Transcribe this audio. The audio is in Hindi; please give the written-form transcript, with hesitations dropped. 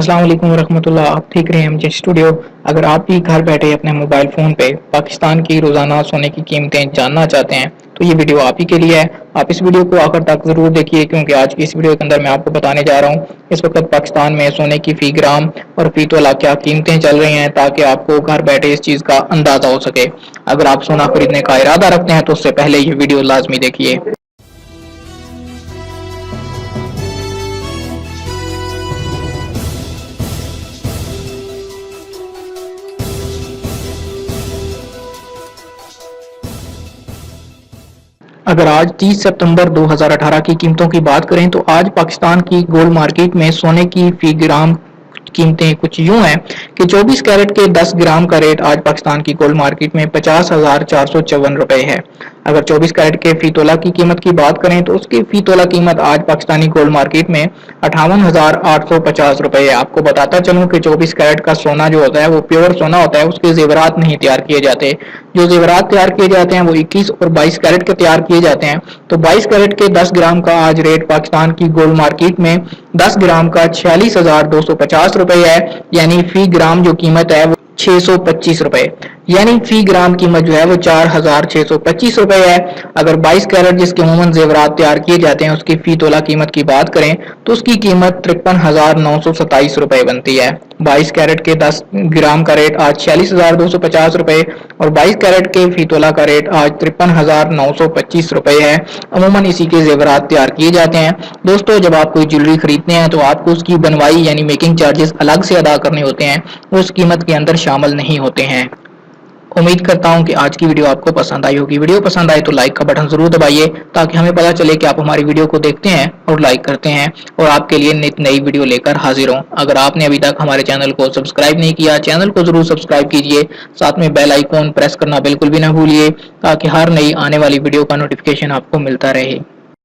अस्सलाम वालेकुम वरहमतुल्लाह। आप देख रहे हैं एमजे स्टूडियो। अगर आप भी घर बैठे अपने मोबाइल फ़ोन पे पाकिस्तान की रोज़ाना सोने की कीमतें जानना चाहते हैं तो ये वीडियो आप ही के लिए है। आप इस वीडियो को आखिर तक ज़रूर देखिए, क्योंकि आज की इस वीडियो के अंदर मैं आपको बताने जा रहा हूँ इस वक्त पाकिस्तान में सोने की फ़ी ग्राम और फ़ी तोला क्या कीमतें चल रही हैं, ताकि आपको घर बैठे इस चीज़ का अंदाज़ा हो सके। अगर आप सोना खरीदने का इरादा रखते हैं तो उससे पहले ये वीडियो लाजमी देखिए। अगर आज 30 सितंबर 2018 की कीमतों की बात करें तो आज पाकिस्तान की गोल्ड मार्केट में सोने की फी ग्राम कीमतें कुछ यूं हैं कि 24 कैरेट के 10 ग्राम का रेट आज पाकिस्तान की गोल्ड मार्केट में 50,454 रुपए है। अगर 24 कैरेट के फी तोला की कीमत की बात करें तो उसकी फी तोला कीमत आज पाकिस्तानी गोल्ड मार्केट में 58,850 रुपए है। आपको बताता चलूं कि 24 कैरेट का सोना जो होता है वो प्योर सोना होता है, उसके जेवरात नहीं तैयार किए जाते। जो जेवरात तैयार किए जाते हैं वो 21 और 22 कैरेट के तैयार किए जाते हैं। तो 22 कैरेट के 10 ग्राम का आज रेट पाकिस्तान की गोल्ड मार्केट में 10 ग्राम का 46,250 रुपए है, यानी फी ग्राम जो कीमत है वो 625 रुपए, यानी फी ग्राम कीमत जो है वो 4,625 रुपए है। अगर 22 कैरेट जिसके अमूमन जेवरात तैयार किए जाते हैं उसकी फी तोला कीमत की बात करें तो उसकी कीमत 53,927 रुपए बनती है। 22 कैरेट के 10 ग्राम का रेट आज 46,250 रुपए और 22 कैरेट के फी तोला का रेट आज 53,925 रुपए है। अमूमन इसी के जेवरात तैयार किए जाते हैं। दोस्तों, जब आप कोई ज्वेलरी खरीदते हैं तो आपको उसकी बनवाई यानी मेकिंग चार्जेस अलग से अदा करने होते हैं, वो उस कीमत के अंदर शामिल नहीं होते हैं। उम्मीद करता हूं कि आज की वीडियो आपको पसंद आई होगी। वीडियो पसंद आए तो लाइक का बटन जरूर दबाइए, ताकि हमें पता चले कि आप हमारी वीडियो को देखते हैं और लाइक करते हैं और आपके लिए नित नई वीडियो लेकर हाजिर हूं। अगर आपने अभी तक हमारे चैनल को सब्सक्राइब नहीं किया, चैनल को जरूर सब्सक्राइब कीजिए, साथ में बेल आइकॉन प्रेस करना बिल्कुल भी ना भूलिए, ताकि हर नई आने वाली वीडियो का नोटिफिकेशन आपको मिलता रहे।